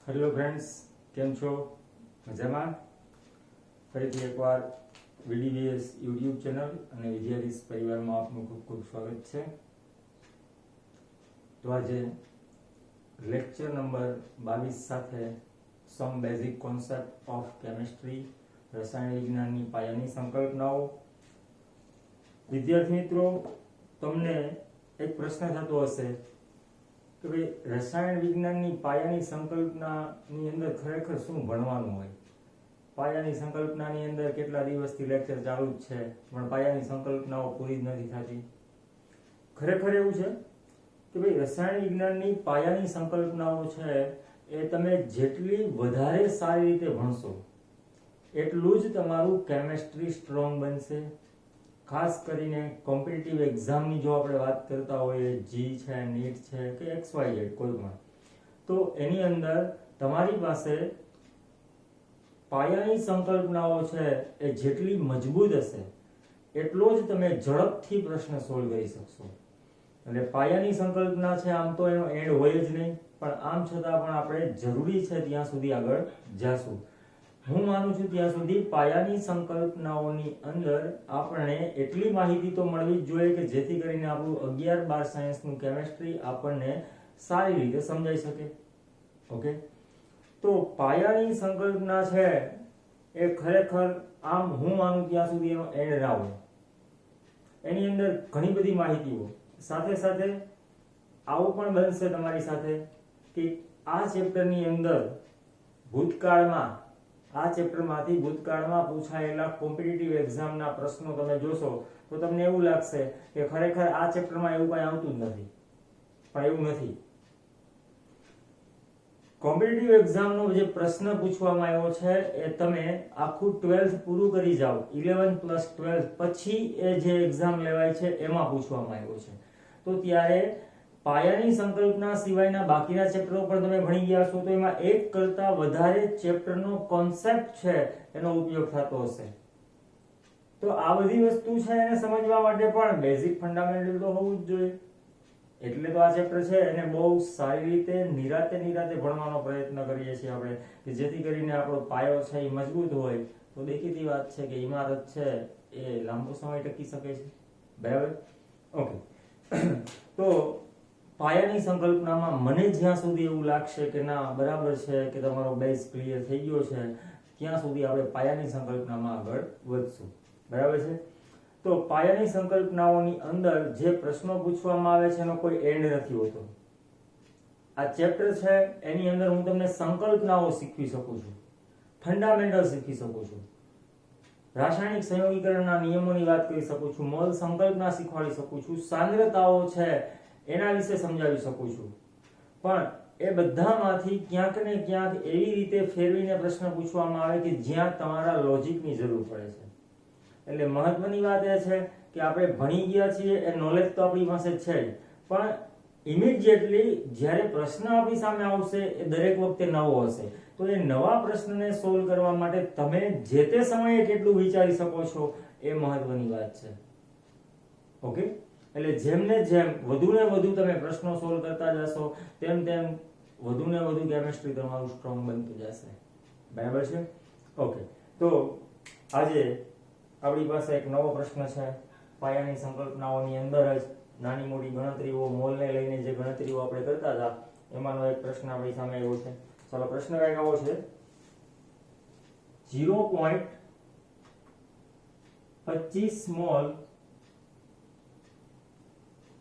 Hello friends, કેમ છો? મજામાં? ફરીથી એકવાર VDVS યુટ્યુબ ચેનલ અને વિદ્યાર્થી પરિવારમાં આપનું ખૂબ ખૂબ સ્વાગત છે. તો આજે લેક્ચર નંબર 22 સાથે સમ બેઝિક કોન્સેપ્ટ ઓફ કેમિસ્ટ્રી, રસાયણ વિજ્ઞાનની પાયાની સંકલ્પનાઓ. વિદ્યાર્થી મિત્રો, તમને એક પ્રશ્ન થતો હશે કે ભાઈ રસાયણ વિજ્ઞાનની પાયાની સંકલ્પનાની અંદર ખરેખર શું ભણવાનું હોય? પાયાની સંકલ્પનાની અંદર કેટલા દિવસથી લેક્ચર ચાલુ જ છે, પણ પાયાની સંકલ્પનાઓ પૂરી જ નથી થતી. ખરેખર એવું છે કે ભાઈ રસાયણ વિજ્ઞાનની પાયાની સંકલ્પનાઓ છે એ તમે જેટલી વધારે સારી રીતે ભણશો એટલું જ તમારું કેમેસ્ટ્રી સ્ટ્રોંગ બનશે. ખાસ કરીને કોમ્પિટિટિવ એક્ઝામની જો આપણે વાત કરતા હોઈએ, જી છે, નીટ છે કે XYZ કોઈ પણ, તો એની અંદર તમારી પાસે પાયાની સંકલ્પનાઓ છે એ જેટલી મજબૂત હશે એટલો જ તમે ઝડપથી પ્રશ્ન સોલ્વ કરી શકશો. એટલે પાયાની સંકલ્પના છે, આમ તો એનો એન્ડ હોય જ નહીં, પણ આમ છતાં પણ આપણે જરૂરી છે ત્યાં સુધી આગળ જાશું. હું માનું છું ત્યાં સુધી પાયાની સંકલ્પનાઓની અંદર આપણને એટલી માહિતી તો મળવી જ જોઈએ કે જેથી કરીને આપણું 11-12 સાયન્સનું કેમેસ્ટ્રી આપણને સારી રીતે સમજાઈ શકે. ઓકે, તો પાયાની સંકલ્પના છે એ ખરેખર આમ હું માનું ત્યાં સુધી એનો એન્ડ ના હોય. એની અંદર ઘણી બધી માહિતીઓ સાથે સાથે આવું પણ બનશે તમારી સાથે કે આ ચેપ્ટરની અંદર ભૂતકાળમાં પૂછાયેલા કોમ્પિટિટિવ એક્ઝામના પ્રશ્નો તમે જોશો તો તમને એવું લાગશે કે ખરેખર આ ચેપ્ટરમાં એવું કંઈ આવતું જ નથી, પણ એવું નથી. કોમ્પિટિટિવ એક્ઝામનો જે પ્રશ્ન પૂછવામાં આવ્યો છે એ તમે આખું 12th પૂરું કરી જાઓ, 11 + 12 પછી એ જે એક્ઝામ લેવાય છે એમાં પૂછવામાં આવ્યો છે. તો ત્યારે પાયાની સંકલ્પના સિવાયના બાકીના ચેપ્ટરો પણ તમે ભણી ગયા છો તો એમાં એક કરતા વધારે ચેપ્ટરનો કોન્સેપ્ટ છે એનો ઉપયોગ થતો હશે. તો આ બધી વસ્તુ છે એને સમજવા માટે પણ બેઝિક ફંડામેન્ટલ તો હોવું જ જોઈએ. એટલે તો આ ચેપ્ટર છે એને બહુ સારી રીતે નિરાતે ભણવાનો પ્રયત્ન કરીએ છીએ આપણે, કે જેથી કરીને આપણો પાયો છે એ મજબૂત હોય તો દેખીતી વાત છે કે ઇમારત છે એ લાંબો સમય ટકી શકે છે. બરાબર? ઓકે, તો પાયાની સંકલ્પનામાં મને જ્યાં સુધી એવું લાગશે કે ના બરાબર છે કે તમારો બેઝ ક્લિયર થઈ ગયો છે ત્યાં સુધી આપણે પાયાની સંકલ્પનામાં આગળ વધશું. બરાબર છે? તો પાયાની સંકલ્પનાઓની અંદર જે પ્રશ્નો પૂછવામાં આવે છે એનો કોઈ એન્ડ નથી હોતો. આ ચેપ્ટર છે એની અંદર હું તમને સંકલ્પનાઓ શીખવી શકું છું, ફંડામેન્ટલ શીખવી શકું છું, રાસાયણિક સંયોગીકરણના નિયમોની વાત કરી શકું છું, મોલ સંકલ્પના શીખવાડી શકું છું, સાંદ્રતાઓ છે એના વિશે સમજાવી શકું છું. પણ એ બધામાંથી ક્યાંક ને ક્યાંક એવી રીતે ફેરવીને પ્રશ્ન પૂછવામાં આવે કે જ્યાં તમારા લોજિકની જરૂર પડે છે. એટલે મહત્વની વાત એ છે કે આપણે ભણી ગયા છીએ એ નોલેજ તો આપણી પાસે છે જ, પણ ઇમિડિયેટલી જ્યારે પ્રશ્ન આપણી સામે આવશે એ દરેક વખતે નવો હશે. તો એ નવા પ્રશ્નને સોલ્વ કરવા માટે તમે જે તે સમયે કેટલું વિચારી શકો છો એ મહત્વની વાત છે. ઓકે, એટલે જેમને જેમ વધુને વધુ તમે પ્રશ્નો સોલ્વ કરતા જશો તેમ વધુને વધુ કેમેસ્ટ્રી તમારું સ્ટ્રોંગ બનતું જશે. બરાબર છે? ઓકે, તો આજે આપણી પાસે એક નવો પ્રશ્ન છે. પાયાની સંકલ્પનાઓની અંદર જ નાની મોટી ગણતરીઓ, મોલને લઈને જે ગણતરીઓ આપણે કરતા હતા એમાંનો એક પ્રશ્ન આપણી સામે આવ્યો છે. ચાલો, પ્રશ્ન કઈ આવો છે, 0.25 મોલ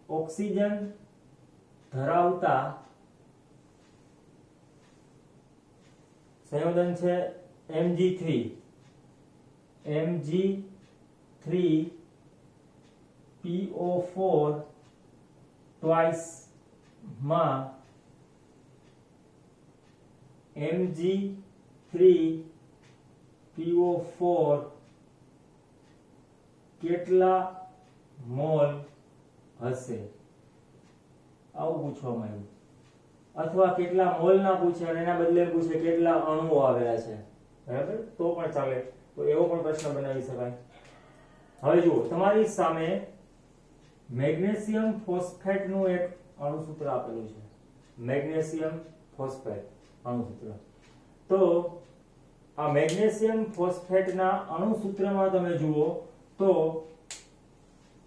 ઓક્સિજન ધરાવતા સંયોજન છે Mg3PO4 ટ્વાઇસ માં Mg3PO4 કેટલા મોલ હશે? આવું પૂછવામાં આવ્યું. અથવા કેટલા મોલ ના પૂછે અને એના બદલે પૂછે કેટલા અણુઓ આવેલા છે. બરાબર? તો પણ ચાલે, તો એવો પણ પ્રશ્ન બનાવી શકાય. હવે જુઓ, તમારી સામે મેગ્નેશિયમ ફોસ્ફેટ નું એક અણુસૂત્ર આપેલું છે. મેગ્નેશિયમ ફોસ્ફેટ અણુસૂત્ર. તો આ મેગ્નેશિયમ ફોસ્ફેટના અણુસૂત્રમાં તમે જુઓ તો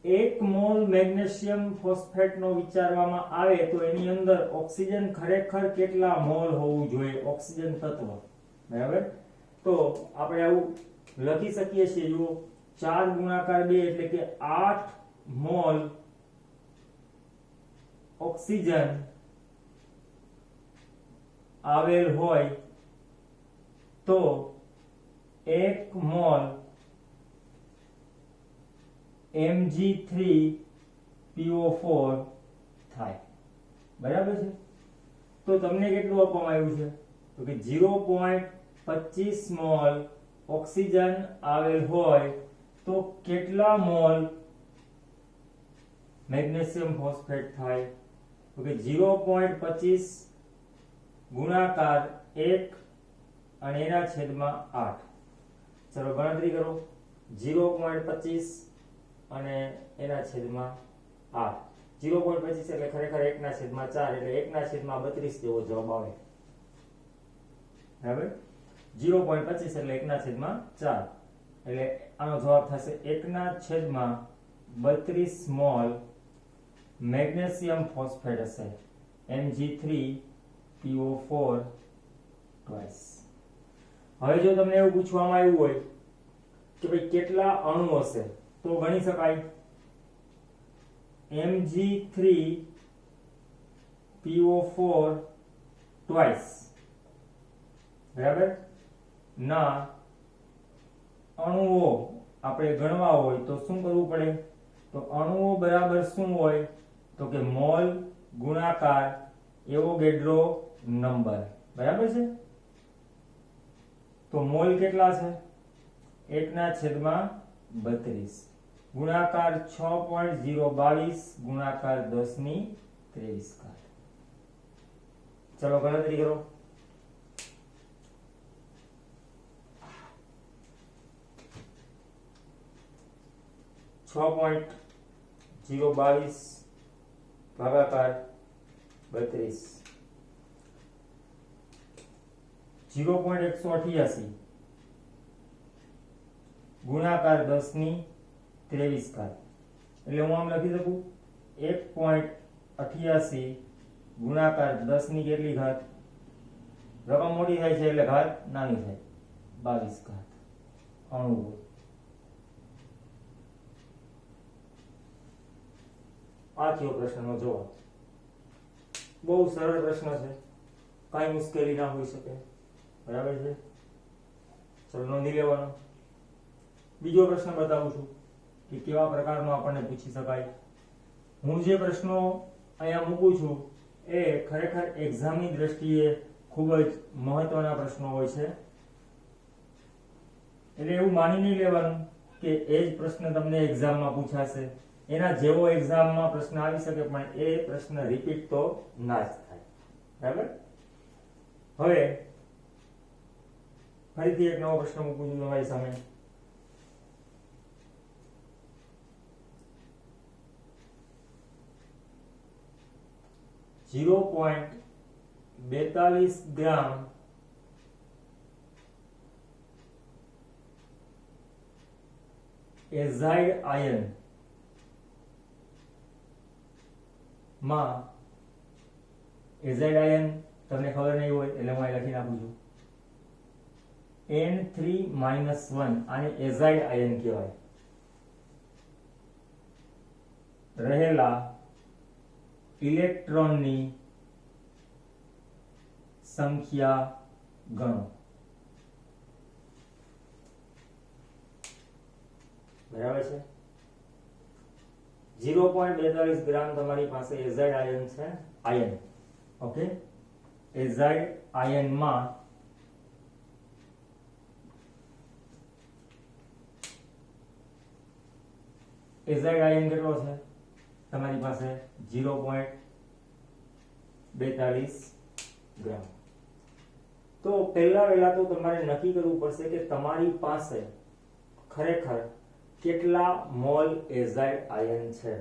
1 મોલ મેગ્નેશિયમ ફોસ્ફેટનો વિચારવામાં આવે તો એની અંદર ઓક્સિજન ખરેખર કેટલા મોલ હોવું જોઈએ, ઓક્સિજન તત્વ. બરાબર. તો આપણે આવું લખી શકીએ છીએ. જુઓ 4 ગુણાકાર 2 એટલે કે 8 મોલ ઓક્સિજન આવેલ હોય તો 1 મોલ Mg3PO4 થાય. બરાબર છે. તો તમને કેટલું આપવામાં આવ્યું છે તો કે 0.25 મોલ ઓક્સિજન આવેલ હોય તો કેટલા મોલ મેગ્નેશિયમ ફોસ્ફેટ થાય તો કે 0.25 ગુણાકાર 1 અને એના છેદમાં 8. ચલો ગણતરી કરો. 0.25 અને એના છેદમાં 8. 0.25 એટલે ખરેખર 1 ના છેદમાં 4 એટલે 1 ના છેદમાં 32 જેવો જવાબ આવે. બરાબર. 0.25 એટલે 1 ના છેદમાં 4 એટલે આનો જવાબ થશે 1 ના છેદમાં 32 મોલ મેગ્નેશિયમ ફોસ્ફેટ હશે, Mg3PO4 ટ્વાઇસ. હવે જો તમને એવું પૂછવામાં આવ્યું હોય કે ભાઈ કેટલા અણુ હશે તો ગણી શકાય. Mg3PO4 ટ્વાઇસ બરાબર ના અણુઓ આપણે ગણવા હોય તો શું કરવું પડે તો અણુઓ બરાબર શું હોય તો કે મોલ ગુણાકાર એવોગેડ્રો નંબર. બરાબર છે. તો મોલ કેટલા છે 1 ના છેદમાં 32 ગુણાકાર 6.022 ગુણાકાર 10 ની 23 ઘાત. ચલો ગણતરી કરો. 6.022 ભાગાકાર 32 0.188 ગુણાકાર 10 ની 23 ઘાત. એટલે હું આમ લખી શકું 1.88 ગુણાકાર 10 ની કેટલી ઘાત. રકમ મોટી થાય છે એટલે ઘાત નાની થાય 22 ઘાત અણુ. આ થયો પ્રશ્નનો જવાબ. બહુ સરળ પ્રશ્ન છે, કાંઈ મુશ્કેલી ના હોઈ શકે. બરાબર છે. ચલો નોંધી લેવાનો. બીજો પ્રશ્ન બતાવું છું કે કેવા પ્રકારનો આપણને પૂછી શકાય. હું જે પ્રશ્નો અહીંયા મૂકું છું એ ખરેખર એક્ઝામની દ્રષ્ટિએ ખૂબ જ મહત્વના પ્રશ્નો હોય છે. એટલે એવું માની નહીં લેવાનું કે એ જ પ્રશ્ન તમને એક્ઝામમાં પૂછાશે. એના જેવો એક્ઝામમાં પ્રશ્ન આવી શકે પણ એ પ્રશ્ન રિપીટ તો ના જ થાય. બરાબર. હવે ફરીથી એક નવો પ્રશ્ન મૂકું છું તમારી સામે. .42 ગ્રામ એઝાઇડ આયન માં એઝાઇડ આયન તમને ખબર નહીં હોય એટલે હું અહીં લખી નાખું છું N3-1. આને એઝાઇડ આયન કહેવાય. રહેલા ઇલેક્ટ્રોનની સંખ્યા ગણો. બરાબર છે. 0.42 ગ્રામ તમારી પાસે એઝાઇડ આયન છે. Ion okay. એઝાઇડ આયનમાં એઝાઇડ આયન કેટલો છે તમારી પાસે 0.42 ગ્રામ. તો પહેલા તો તમારે નક્કી કરવું પડશે કે તમારી પાસે ખરેખર કેટલા મોલ એઝાઇડ આયન છે.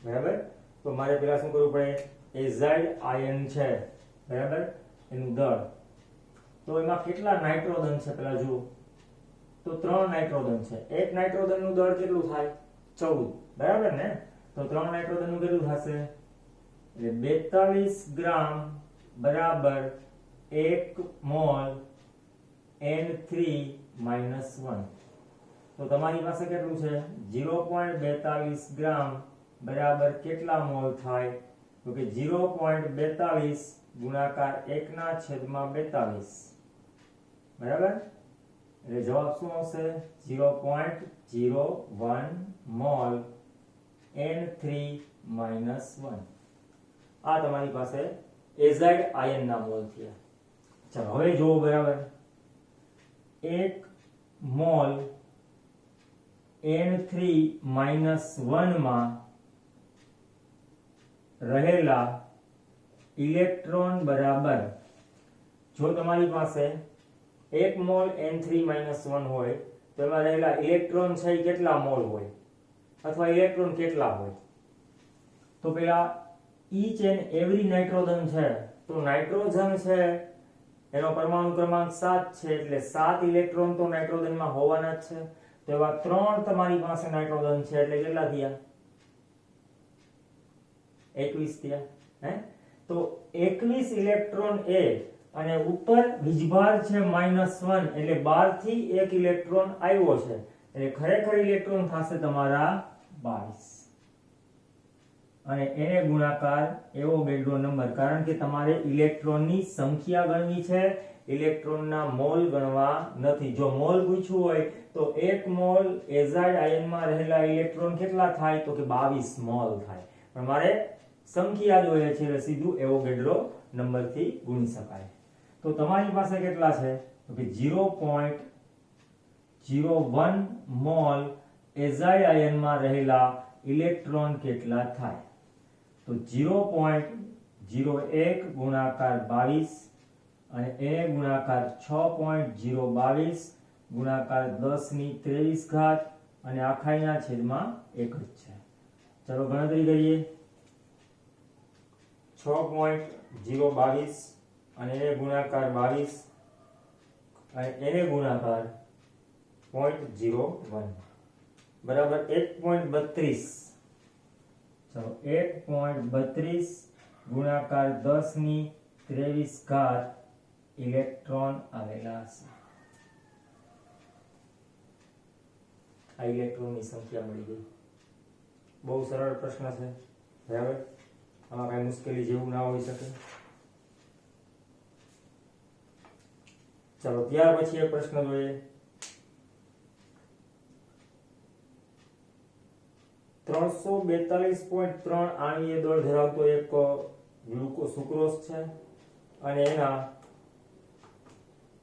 બરાબર. તો મારે પહેલા શું કરવું પડે એઝાઇડ આયન છે બરાબર એનું દળ તો એમાં કેટલા નાઇટ્રોજન છે પેલા જુઓ તો 3 નાઇટ્રોજન છે. એક નાઇટ્રોજન નું દળ કેટલું થાય 14 બરાબર ને. તો 3 નાઇટ્રોજન નું કેટલું થશે એટલે 42 ગ્રામ બરાબર 1 મોલ N3-1. તો તમારી પાસે કેટલું છે 0.42 ગ્રામ બરાબર કેટલા મોલ થાય તો કે 0.42 ગુણાકાર 1/42 બરાબર. એટલે જવાબ શું આવશે 0.01 મોલ N3-1. આ તમારી પાસે એઝાઇડ આયન ના મોલ થયા. ચાલો હવે જોવો બરાબર 1 મોલ N3-1 માં રહેલા ઇલેક્ટ્રોન બરાબર જો તમારી પાસે 1 મોલ N3-1 હોય તો એમાં રહેલા ઇલેક્ટ્રોન છે એ કેટલા મોલ હોય અથવા ઇલેક્ટ્રોન કેટલા હોય તો પેલા ઈચ એન્ડ એવરી નાઇટ્રોજન છે તો નાઇટ્રોજન છે એનો પરમાણુ ક્રમાંક 7 છે એટલે 7 ઇલેક્ટ્રોન તો નાઇટ્રોજનમાં હોવાના જ છે. તો એવા 3 તમારી પાસે નાઇટ્રોજન છે એટલે કેટલા થયા 21 થયા હે. તો 21 ઇલેક્ટ્રોન એ અને ઉપર વીજભાર છે -1 એટલે 12 થી 1 ઇલેક્ટ્રોન આવ્યો છે એટલે ખરેખર ઇલેક્ટ્રોન થશે તમારા 22 અને એને ગુણાકાર એવોગાડ્રો નંબર કારણ કે તમારે ઇલેક્ટ્રોનની સંખ્યા ગણવી છે ઇલેક્ટ્રોનના મોલ ગણવા નથી. જો મોલ પૂછ્યું હોય તો 1 મોલ એઝાઇડ આયનમાં રહેલા ઇલેક્ટ્રોન કેટલા થાય તો કે 22 મોલ થાય પણ મારે સંખ્યા જોઈએ છે એટલે સીધું એવોગાડ્રો નંબરથી ગુણી શકાય. તો તમારી પાસે કેટલા છે તો કે 0.01 મોલ એઝાઇડ આયનમાં રહેલા ઇલેક્ટ્રોન કેટલા થાય તો 0.01 ગુણાકાર 22 અને એ ગુણાકાર 6.022 ગુણાકાર 10⁻23 ઘાત અને આખાઈના છેદમાં 1 જ છે. ચલો ગણતરી કરીએ 6.022 અને એને ગુણાકાર 22 અને એને ગુણાકાર 0.01 બરાબર 1.32. ચલો 1.32 ગુણાકાર 10⁻23 ઘાત ઇલેક્ટ્રોન આવેલા છે. આ ઇલેક્ટ્રોનની સંખ્યા મળી ગઈ. બહુ સરળ પ્રશ્ન છે બરાબર. આમાં કઈ મુશ્કેલી જેવું ના હોઈ શકે. ચલો ત્યાર પછી એક પ્રશ્ન જોઈએ 342.3 આણ્વીય દળ ધરાવતો એક સુક્રોઝ છે અને એના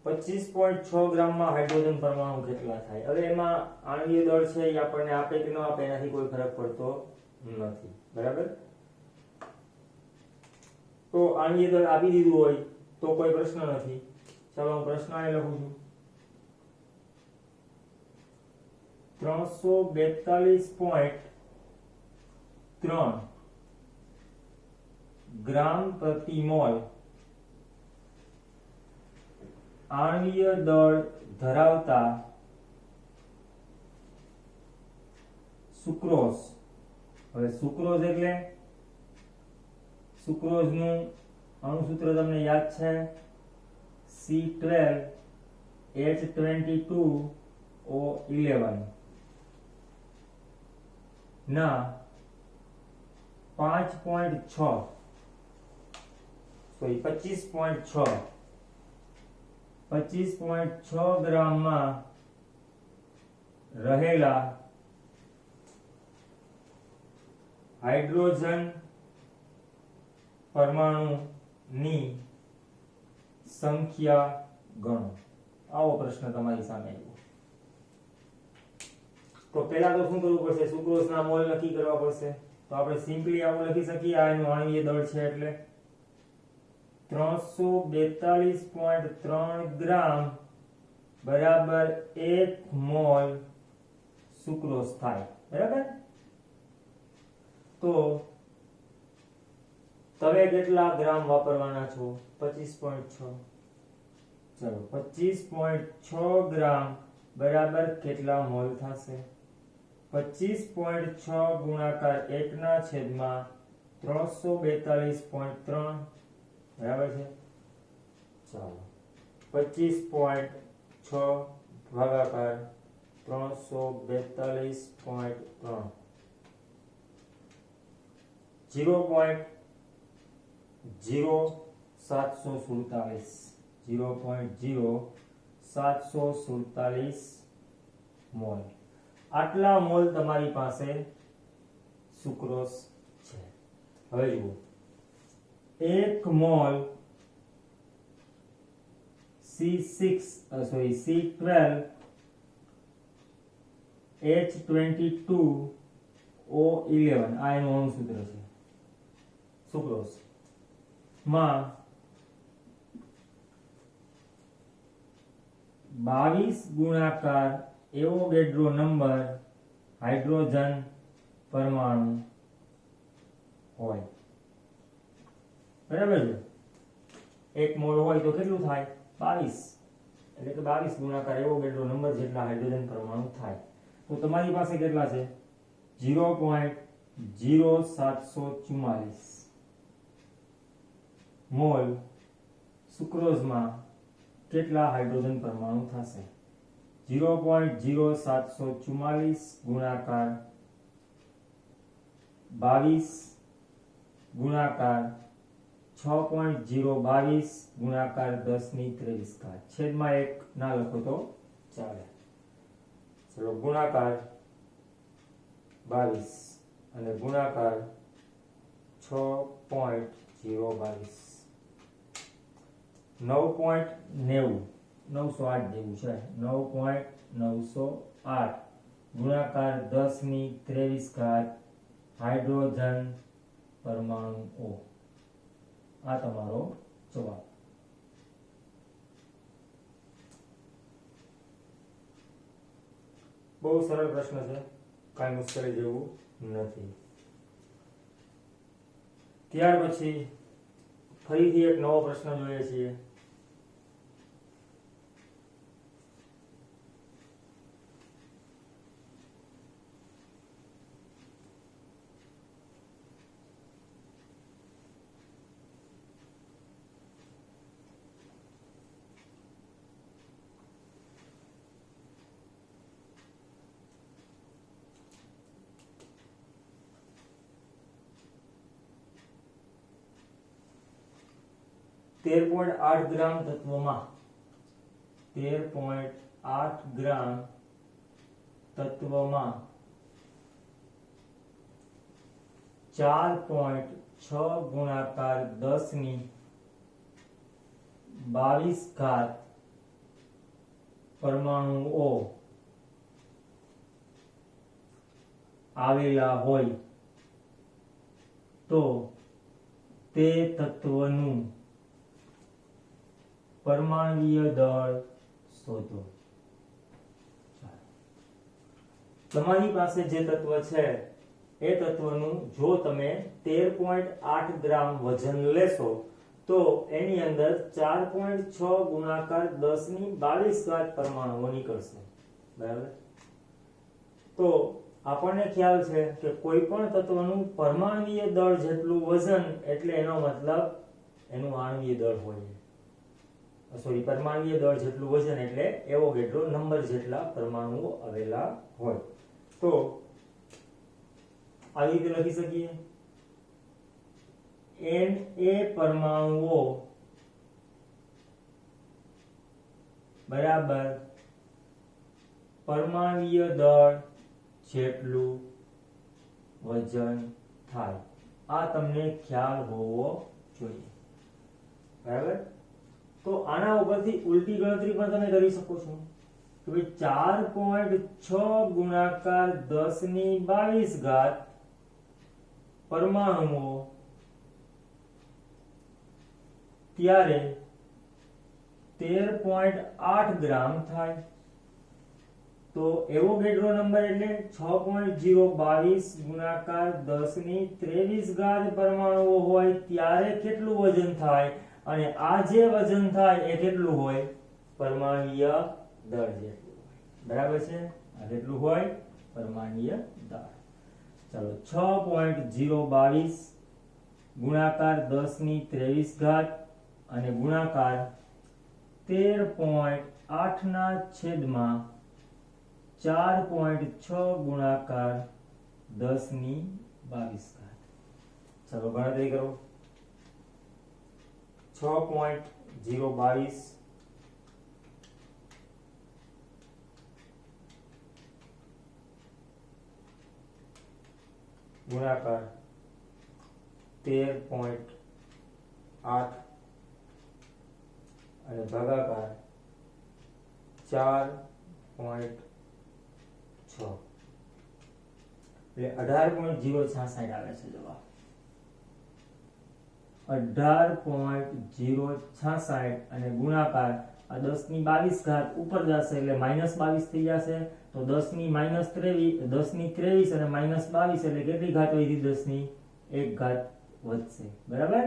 25.6 ગ્રામમાં હાઇડ્રોજન પરમાણુ કેટલા થાય. હવે એમાં આણ્વીય દળ છે એ આપણને આપે કે ન આપે એનાથી કોઈ ફરક પડતો નથી બરાબર. તો આણ્વીય દળ આપી દીધું હોય તો કોઈ પ્રશ્ન નથી. ચાલો હું પ્રશ્ન અહીં લખું છું 342.3 ગ્રામ પ્રતિ મોલ આણ્વીય દળ ધરાવતા સુક્રોઝ. હવે સુક્રોઝ એટલે સુક્રોઝ નું અણુસૂત્ર તમને યાદ છે C12H22O11 ના 5.6 સોરી 25.6 ગ્રામમાં રહેલા હાઇડ્રોજન પરમાણુની સંખ્યા ગણો. આવો પ્રશ્ન તમારી સામે આવ્યો. તો પહેલા તો શું કરવું પડશે સુક્રોઝના મોલ નક્કી કરવા પડશે. તો આપણે સિમ્પલી આવું લખી શકીએ આ એનું આણ્વીય દળ છે એટલે 342.3 ગ્રામ બરાબર 1 મોલ સુક્રોઝ થાય બરાબર. તો તમે કેટલા ગ્રામ વાપરવાના છો 25.6 ચલો 25.6 ગ્રામ બરાબર કેટલા મોલ થશે? 25.6 ગુણાકાર 1 ના છેદમાં 342.3 બરાબર છે. ચાલો 25.6 ભાગાકાર 342.3 0.0747 મોલ. આટલા મોલ તમારી પાસે સુક્રોઝ છે. હવે જુઓ, 1 મોલ C12 H22O11 આ એનું અણુસૂત્ર છે સુક્રોઝ માં 22 ગુણાકાર એવોગેડ્રો નંબર હાઇડ્રોજન પરમાણુ હોય. બરાબર છે. 1 મોલ હોય તો કેટલું થાય? 22, એટલે કે 22 ગુણાકાર એવોગેડ્રો નંબર જેટલા હાઇડ્રોજન પરમાણુ થાય. તો તમારી પાસે કેટલા છે? 0.0744 મોલ સુક્રોઝમાં કેટલા હાઇડ્રોજન પરમાણુ થશે? 0.0744 ગુણાકાર 22 ગુણાકાર 6.022 ગુણાકાર 10⁻23 છેદમાં 1 ના લખો તો ચાલે. ચલો ગુણાકાર 22 અને ગુણાકાર 6.022 9.90 908 જેવું છે. 9.908 ગુણાકાર 10⁻23 હાઇડ્રોજન પરમાણુઓ. આ તમારો જવાબ. બહુ સરળ પ્રશ્ન છે, કાંઈ મુશ્કેલી જેવું નથી. ત્યાર પછી ફરીથી એક નવો પ્રશ્ન જોઈએ છીએ. .8 ગ્રામ તત્વમાં 13.8 ગ્રામ તત્વમાં 4.6 ગુણાકાર 10⁻22 પરમાણુઓ આવેલા હોય તો તે તત્વનું પરમાણ્વીય દળ શોધો. તમારી પાસે જે તત્વ છે એ તત્વનું જો તમે 13.8 ગ્રામ વજન લેશો તો એની અંદર 4.6 ગુણાકાર 10⁻22 પરમાણુઓ નીકળશે. બરાબર? તો આપણને ખ્યાલ છે કે કોઈ પણ તત્વનું પરમાણ્વીય દળ જેટલું વજન એટલે એનો મતલબ એનું આણ્વીય દળ હોય. પરમાણ્વીય દળ જેટલું વજન એટલે એવોગેડ્રો નંબર જેટલા પરમાણુઓ આવેલા હોય. તો આવી રીતે લખી શકીએ Na પરમાણુઓ બરાબર પરમાણ્વીય દળ જેટલું વજન થાય. આ તમને ખ્યાલ હોવો જોઈએ. બરાબર? તો આના ઉપરથી ઉલટી ગણતરી પણ તમે કરી શકો છો કે ભાઈ 4.6 ગુણાકાર 10⁻22 પરમાણુઓ ત્યારે 13.8 ગ્રામ થાય. તો એવોગેડ્રો નંબર એટલે 6.022 ગુણાકાર 10⁻23 પરમાણુઓ હોય ત્યારે કેટલું વજન થાય અને આ જે વજન થાય એ કેટલું હોય પરમાણ્વીય દળ જેટલું, બરાબર છે, આ કેટલું હોય પરમાણ્વીય દળ. ચાલો 6.022 ગુણાકાર 10⁻23 ઘાત અને ગુણાકાર 13.8 ના છેદમાં 4.6 ગુણાકાર 10⁻22 ઘાત. ચાલો ગણતરી કરો. 6.022 ગુણાકાર 13.8 અને ભાગાકાર 4.6 એટલે 18.066 આવે છે જવાબ. 18.066 અને ગુણાકાર આ 10⁻22 ઘાત ઉપર જશે એટલે -22 થઈ જશે, તો 10⁻23 10⁻23 અને -22 એટલે કેટલી ઘાત વધી? 10⁻1 ઘાત વધશે, બરાબર.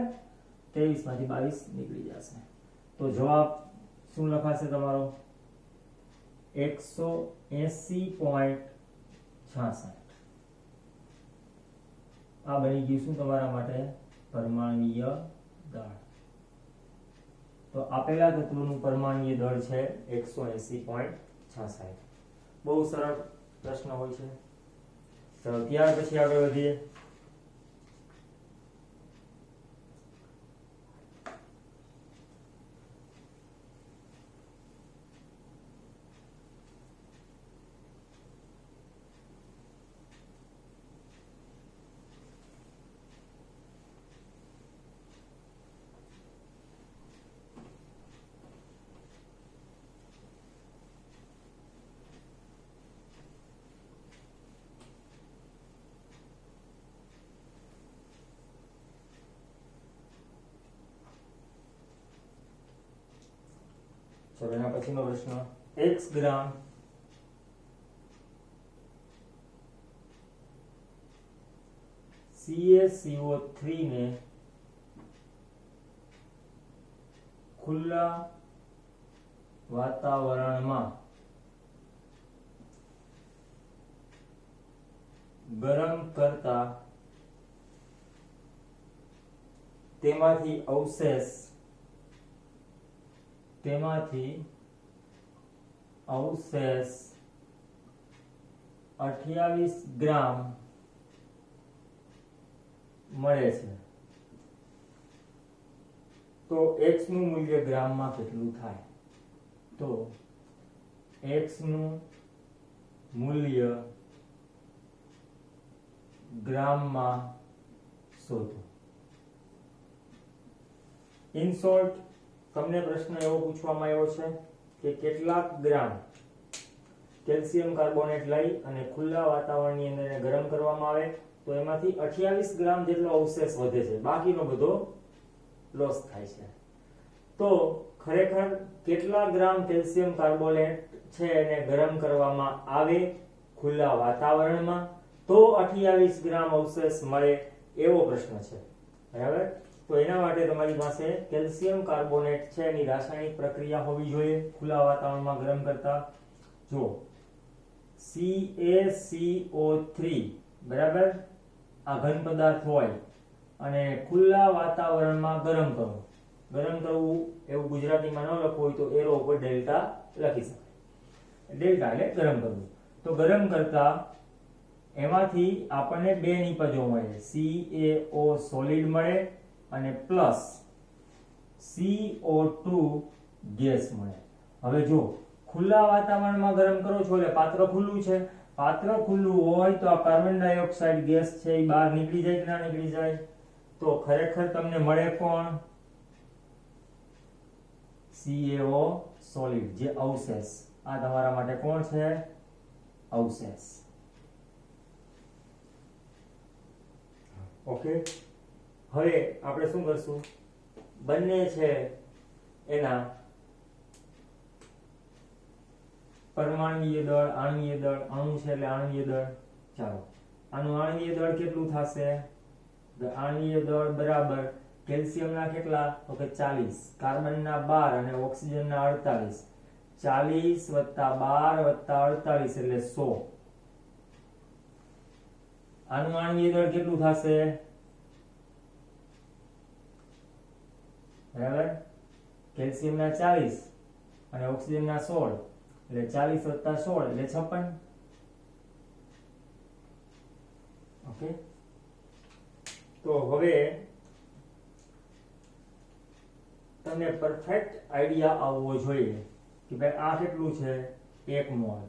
23 માંથી 22 નીકળી જશે, તો જવાબ શું લખાશે તમારો? 180.66. આ બની ગયું શું તમારા માટે? પરમાણ્વીય દળ. તો આપેલા તત્વોનું પરમાણ્વીય દળ છે 180.66. બહુ સરળ પ્રશ્ન હોય છે. ચાલો ત્યાર પછી આગળ વધીએ. ચલો એના પછીનો પ્રશ્ન. x ગ્રામ CaCO3 ને ખુલ્લા વાતાવરણમાં ગરમ કરતા તેમાંથી અવશેષ 28 ગ્રામ મળે છે, તો x નું મૂલ્ય ગ્રામમાં કેટલું થાય? તો x નું મૂલ્ય ગ્રામમાં શોધો. ઇન શોર્ટ તમને પ્રશ્ન એવો પૂછવામાં આવ્યો છે કે કેટલાક ગ્રામ કેલ્શિયમ કાર્બોનેટ લઈ અને ખુલ્લા વાતાવરણની અંદર એને ગરમ કરવામાં આવે તો એમાંથી 28 ગ્રામ જેટલો અવશેષ વધે છે, બાકીનો બધો લોસ થાય છે. તો ખરેખર કેટલા ગ્રામ કેલ્શિયમ કાર્બોનેટ છે એને ગરમ કરવામાં આવે ખુલ્લા વાતાવરણમાં તો 28 ગ્રામ અવશેષ મળે એવો પ્રશ્ન છે, બરાબર. તો એના માટે તમારી પાસે કેલ્શિયમ કાર્બોનેટ છે એની રાસાયણિક પ્રક્રિયા હોવી જોઈએ ખુલ્લા વાતાવરણમાં ગરમ કરતા. જો CaCO3 બરાબર આ ઘન પદાર્થ હોય અને ખુલ્લા વાતાવરણમાં ગરમ કરવું એવું ગુજરાતીમાં ન લખવું હોય તો એરો ઉપર ડેલ્ટા લખી શકાય. ડેલ્ટા એટલે ગરમ કરવું. તો ગરમ કરતા એમાંથી આપણને બે નિપજો મળે, CaO સોલિડ મળે અને પ્લસ CO2 ગેસ મળે. હવે જો ખુલ્લા વાતાવરણમાં ગરમ કરો છો એટલે પાત્ર ખુલ્લું છે, પાત્ર ખુલ્લું હોય તો આ કાર્બન ડાયોક્સાઇડ ગેસ છે એ બહાર નીકળી જાય કે ના નીકળી જાય? તો ખરેખર તમને મળે કોણ? CaO સોલિડ જે અવશેષ. આ તમારા માટે કોણ છે? અવશેષ. ઓકે, હવે આપણે શું કરશું? બંને છે એના પરમાણ્વીય દળ, આણ્વીય દળ, અણુ છે એટલે આણ્વીય દળ. ચાલો આનું આણ્વીય દળ કેટલું થશે? આણ્વીય દળ બરાબર કેલ્શિયમના કેટલા? તો કે 40, કાર્બનના 12 અને ઓક્સિજનના 48. 40 વત્તા 12 વત્તા 48 એટલે 100. આનું આણ્વીય દળ કેટલું થશે? બરાબર, કેલ્શિયમના 40 અને ઓક્સિજનના 16 એટલે 40 વત્તા 16 એટલે 56. ઓકે, તો હવે તમને પરફેક્ટ આઈડિયા આવવો જોઈએ કે ભાઈ આ કેટલું છે? 1 મોલ.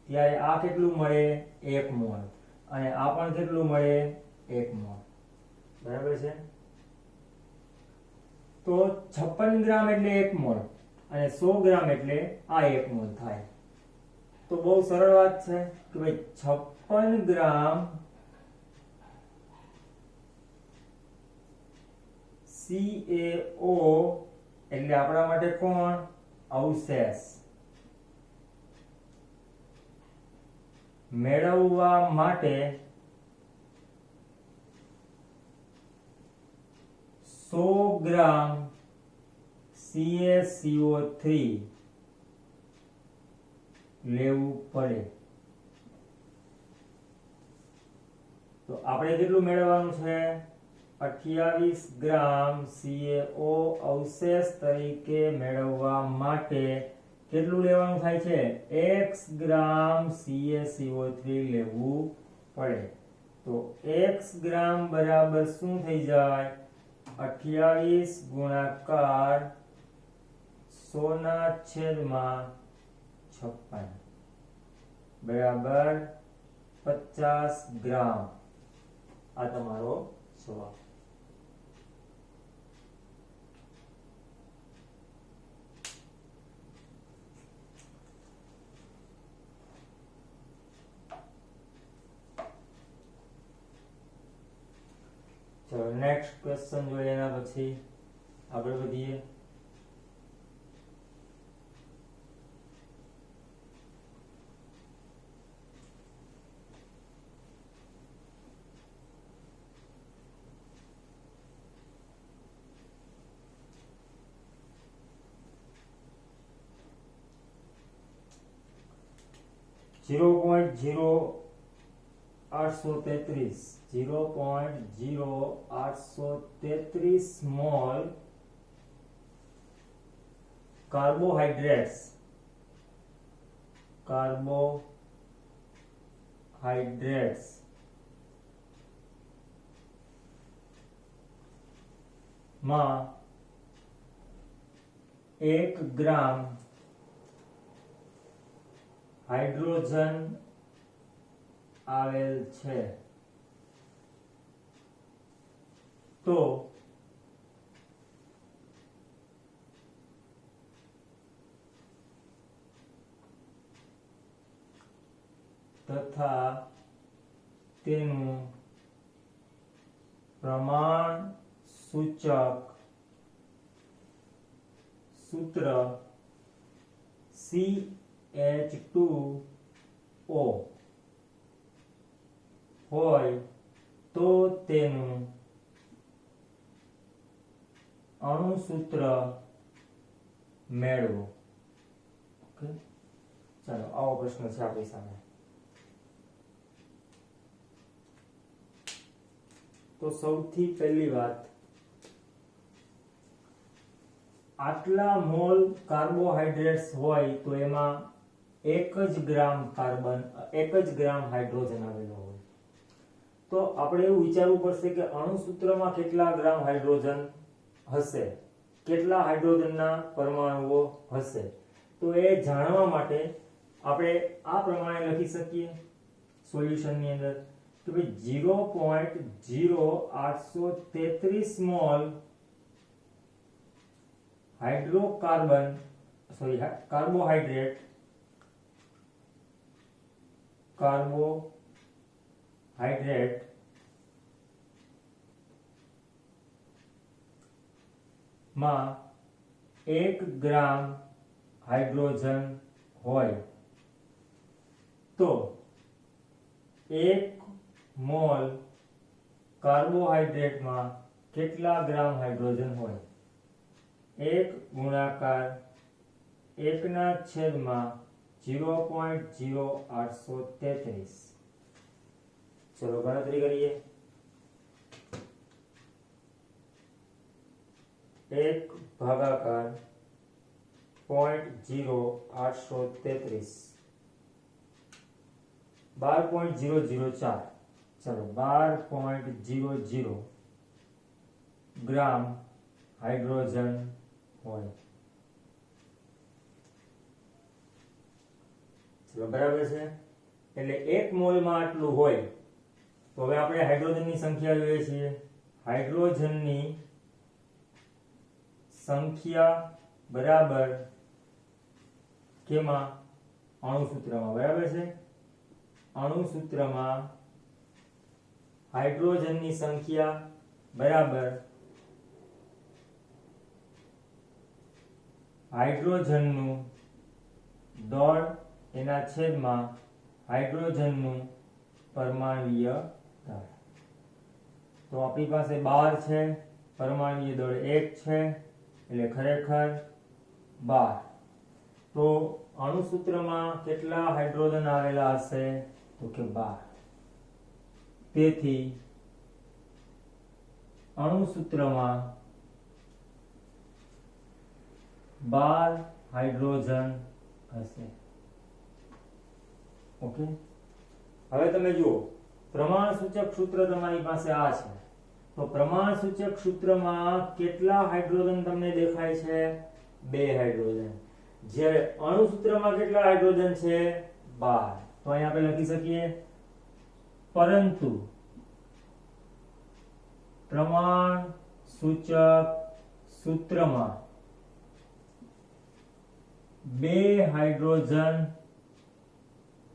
ત્યારે આ કેટલું મળે? 1 મોલ. અને આ પણ કેટલું મળે? 1 મોલ. બરાબર છે? તો 56 ગ્રામ એટલે 1 મોલ અને 100 ગ્રામ એટલે આ 1 મોલ થાય. તો બહુ સરળ વાત છે કે ભાઈ 56 ગ્રામ CaO એટલે આપણા માટે કોણ? અવશેષ. મેળવવા માટે 100 ગ્રામ CaCO3 લેવું પડે. તો આપણે કેટલું મેળવવાનું છે? 28 ગ્રામ CaO અવશેષ તરીકે મેળવવા માટે કેટલું લેવાનું થાય છે? x ગ્રામ CaCO3 લેવું પડે. તો x ગ્રામ બરાબર શું થઈ જાય? 28 ગુણાકાર 100/56 બરાબર 50 ગ્રામ. આ તમારો જવાબ. ચલો નેક્સ્ટ ક્વેશ્ચન જોઈએ, એના પછી આગળ વધીએ. ઝીરો પોઈન્ટ 0.0833 મોલ કાર્બોહાઈડ્રેટ્સ માં 1 ગ્રામ હાઇડ્રોજન આવેલ છે. તો તથા તેનું પ્રમાણ સૂચક સૂત્ર CH2O હોય તો તેનું અણુસૂત્ર મેળવો. ઓકે, ચાલો આવો પ્રશ્ન છે આપણી સામે. તો સૌથી પહેલી વાત, આટલા મોલ કાર્બોહાઈડ્રેટ્સ હોય તો એમાં 1 જ ગ્રામ કાર્બન 1 જ ગ્રામ હાઇડ્રોજન આવેલો હોય. તો આપણે એવું વિચારવું પડશે કે અણુસૂત્રમાં કેટલા ગ્રામ હાઇડ્રોજન હશે, કેટલા હાઇડ્રોજનના પરમાણુઓ હશે. તો એ જાણવા માટે આપણે આ પ્રમાણે લખી શકીએ સોલ્યુશનની અંદર કે ભાઈ 0.0833 મોલ કાર્બોહાઈડ્રેટ માં 1 ગ્રામ હાઇડ્રોજન હોય તો 1 મોલ કાર્બોહાઈડ્રેટમાં કેટલા ગ્રામ હાઇડ્રોજન હોય? 1 ગુણાકાર 1/0.0833. ચલો ગણતરી કરીએ. 1/0.0833 12.004. चलो 12.00 ગ્રામ હાઇડ્રોજન હોય. ચલો બરાબર છે. એટલે 1 મોલમાં આટલું હોય તો હવે આપણે હાઇડ્રોજનની સંખ્યા જોઈએ છીએ. હાઇડ્રોજનની સંખ્યા બરાબર કેમાં? અણુસૂત્રમાં. બરાબર છે. અણુસૂત્રમાં હાઇડ્રોજનની સંખ્યા બરાબર હાઇડ્રોજનનું દળ એના છેદમાં હાઇડ્રોજનનું પરમાણુય દળ. તો આપણી પાસે 12 છે, પરમાણુય દળ 1 છે, એટલે ખરેખર 12. તો અણુસૂત્રમાં કેટલા હાઇડ્રોજન આવેલા હશે? તો કે 12. તેથી અણુસૂત્રમાં 12 હાઇડ્રોજન હશે. ઓકે. હવે તમે જુઓ, પ્રમાણસૂચક સૂત્ર તમારી પાસે આ છે. તો પ્રમાણસૂચક સૂત્રમાં કેટલા હાઇડ્રોજન તમને દેખાય છે? 2 હાઇડ્રોજન. જ્યારે અણુસૂત્રમાં કેટલા હાઇડ્રોજન છે? 12. તો અહીં આપણે લખી શકીએ, પરંતુ પ્રમાણસૂચક સૂત્રમાં 2 હાઇડ્રોજન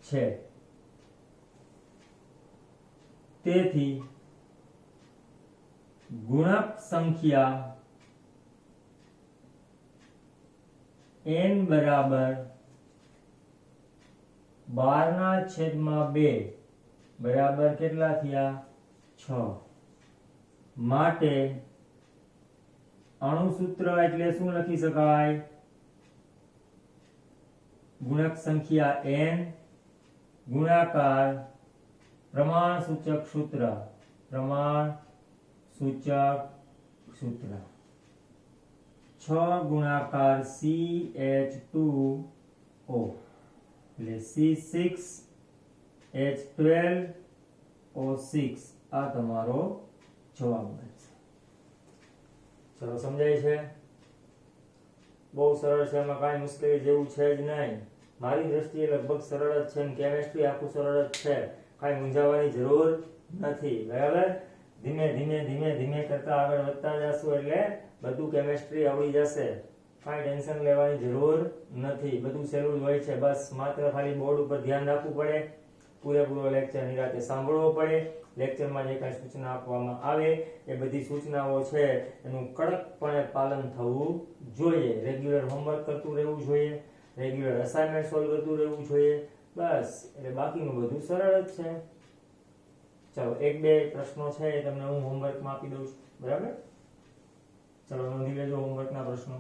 છે. તેથી ગુણક સંખ્યા n બરાબર 12/2 બરાબર કેટલા થયા? 6. માટે અણુસૂત્ર એટલે શું લખી શકાય? ગુણક સંખ્યા n ગુણાકાર પ્રમાણસૂચક સૂત્ર. પ્રમાણસૂચક સૂત્ર 6 ગુણાકાર CH2O એટલે C6H12O6. આ તમારો જવાબ બનશે. ચલો સમજાય છે? બહુ સરળ છે, એમાં કાંઈ મુશ્કેલી જેવું છે જ નહીં. મારી દ્રષ્ટિએ લગભગ સરળ જ છે. કેમેસ્ટ્રી આખું સરળ જ છે. કાંઈ મૂંઝાવાની જરૂર નથી. બરાબર. ધીમે ધીમે ધીમે ધીમે કરતા આગળ વધતા જશું એટલે બધું કેમેસ્ટ્રી આવડી જશે. કાંઈ ટેન્શન લેવાની જરૂર નથી. બધું સહેલું જ હોય છે. બસ માત્ર ખાલી બોર્ડ ઉપર ધ્યાન રાખવું પડે, પૂરેપૂરો લેક્ચર નિરાંતે સાંભળવો પડે. લેક્ચરમાં જે કાંઈ સૂચના આપવામાં આવે એ બધી સૂચનાઓ છે એનું કડકપણે પાલન થવું જોઈએ. રેગ્યુલર હોમવર્ક કરતું રહેવું જોઈએ, રેગ્યુલર અસાઇનમેન્ટ સોલ્વ કરતું રહેવું જોઈએ. બસ, એટલે બાકીનું બધું સરળ જ છે. ચલો 1-2 પ્રશ્નો છે એ તમને હું હોમવર્કમાં આપી દઉં છું. બરાબર. ચલો નોંધી લેજો હોમવર્કના પ્રશ્નો.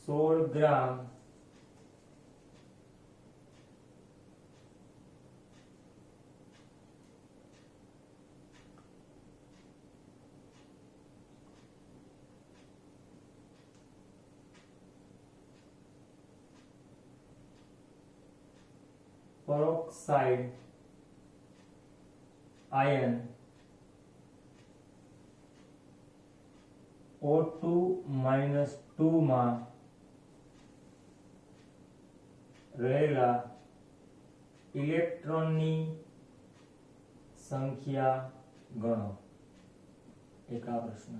.16 ગ્રામ peroxide ion O2-2 માં રહેલા ઇલેક્ટ્રોનની સંખ્યા ગણો. એક આ પ્રશ્ન.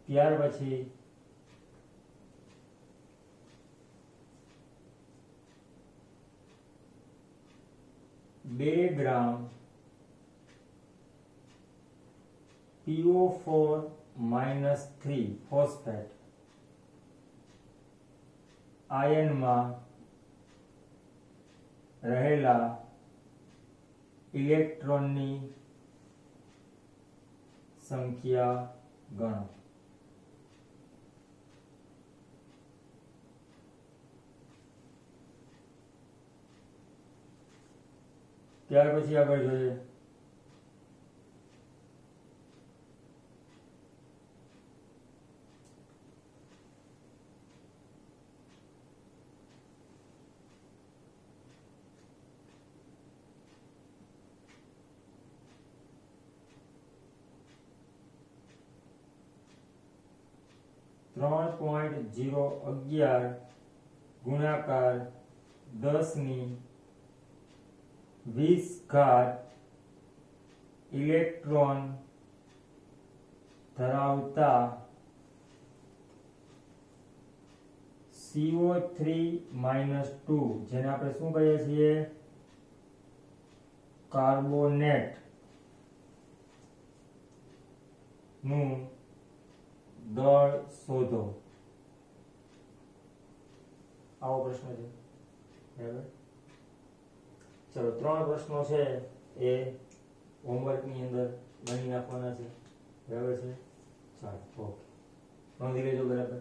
ત્યાર પછી 2 ગ્રામ PO4-3 ફોસ્ફેટ આયનમાં રહેલા ઇલેક્ટ્રોનની સંખ્યા ગણો. ત્યાર પછી આગળ જોઈએ .011 ગુણાકાર 10⁻20 ઇલેક્ટ્રોન ધરાવતા CO3-2 જેને આપણે શું કહીએ છીએ કાર્બોનેટ નું દળ શોધો. આવો પ્રશ્ન છે. બરાબર. ચલો 3 પ્રશ્નો છે એ હોમવર્ક ની અંદર ગણી નાખવાના છે. બરાબર છે. ચાલો ઓકે નોંધી લેજો. બરાબર.